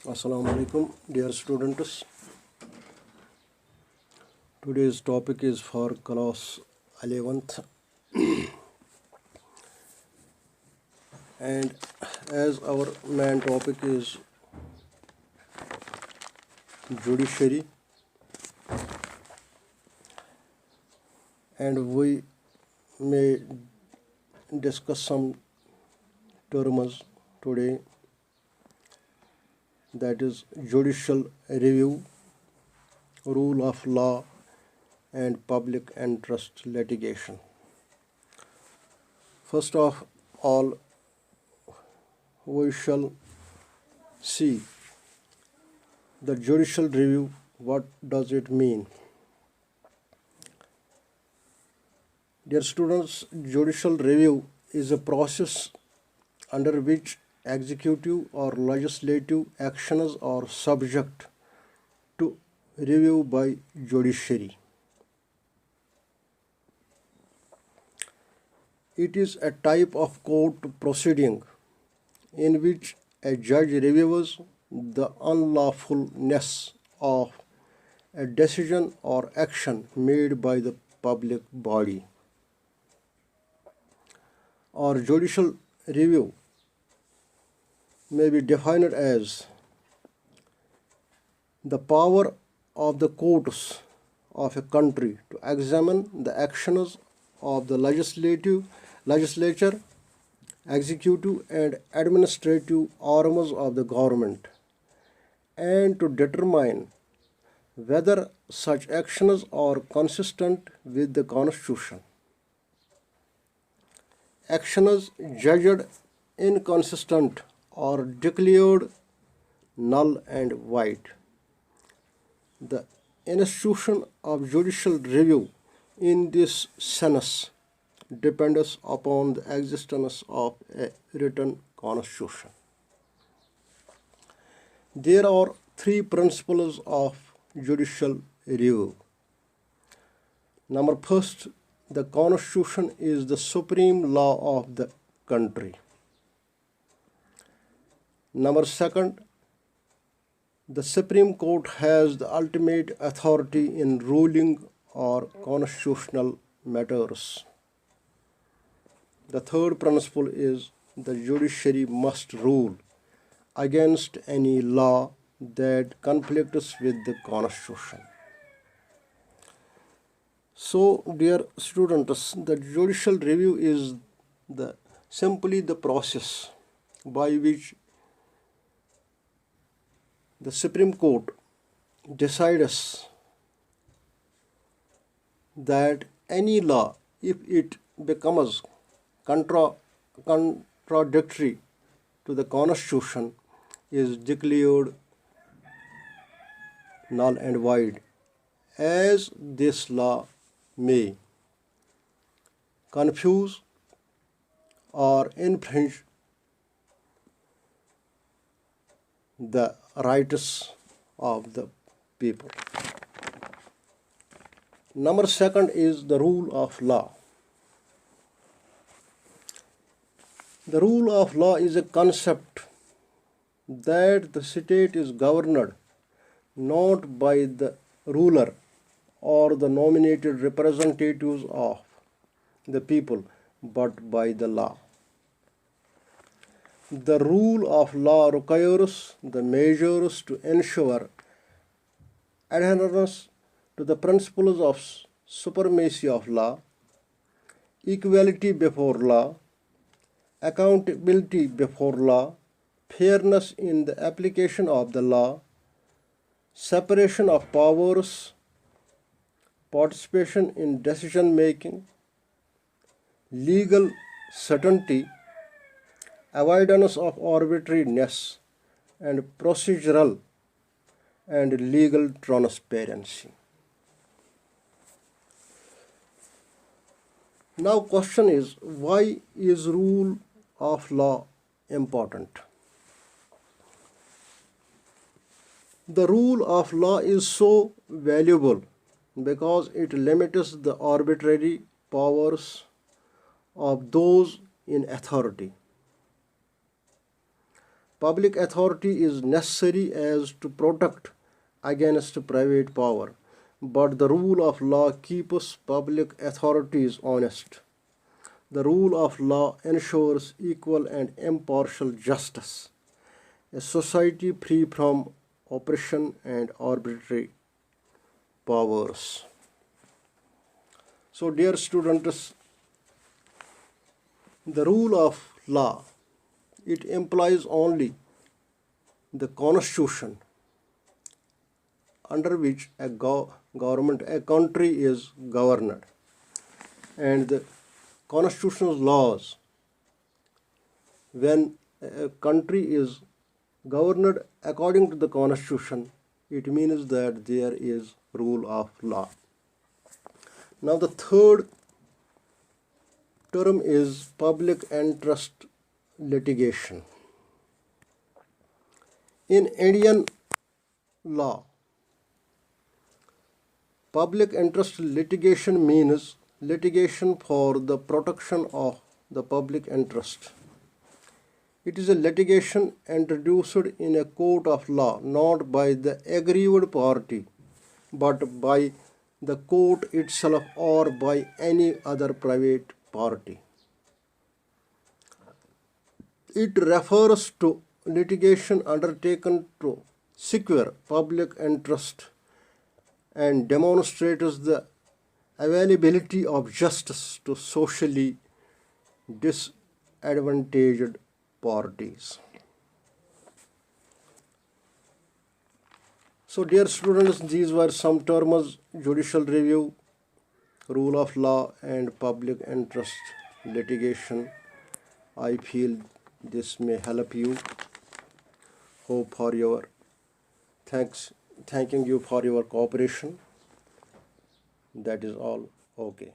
Assalamu alaikum, dear students. Today's topic is for class 11th, and as our main topic is judiciary, and we may discuss some terms today, that is judicial review, rule of law, and public interest litigation. First of all, we shall see the judicial review. What does it mean? Dear students, judicial review is a process under which executive or legislative actions are subject to review by judiciary. It is a type of court proceeding in which a judge reviews the unlawfulness of a decision or action made by the public body. Or judicial review may be defined as the power of the courts of a country to examine the actions of the legislature, executive and administrative arms of the government, and to determine whether such actions are consistent with the Constitution. Actions judged inconsistent are declared null and void. The institution of judicial review in this sense depends upon the existence of a written constitution. There are three principles of judicial review. Number first, the constitution is the supreme law of the country. Number second, the Supreme Court has the ultimate authority in ruling or constitutional matters. The third principle is the judiciary must rule against any law that conflicts with the Constitution. So, dear students, the judicial review is simply the process by which the Supreme Court decides that any law, if it becomes contradictory to the Constitution, is declared null and void, as this law may confuse or infringe the rights of the people. Number second is the rule of law. The rule of law is a concept that the state is governed not by the ruler or the nominated representatives of the people, but by the law. The rule of law requires the measures to ensure adherence to the principles of supremacy of law, equality before law, accountability before law, fairness in the application of the law, separation of powers, participation in decision making, legal certainty, avoidance of arbitrariness, and procedural and legal transparency. Now, question is, why is rule of law important? The rule of law is so valuable because it limits the arbitrary powers of those in authority. Public authority is necessary as to protect against private power, but the rule of law keeps public authorities honest. The rule of law ensures equal and impartial justice, a society free from oppression and arbitrary powers. So, dear students, the rule of law, it implies only the constitution under which a government, a country is governed, and the constitutional laws, when a country is governed according to the constitution, it means that there is rule of law. Now the third term is public interest litigation. In Indian law, public interest litigation means litigation for the protection of the public interest. It is a litigation introduced in a court of law not by the aggrieved party but by the court itself or by any other private party. It refers to litigation undertaken to secure public interest and demonstrates the availability of justice to socially disadvantaged parties. So, dear students, these were some terms: judicial review, rule of law, and public interest litigation. I feel this may help you. Hope for your thanking you for your cooperation. That is all. Okay.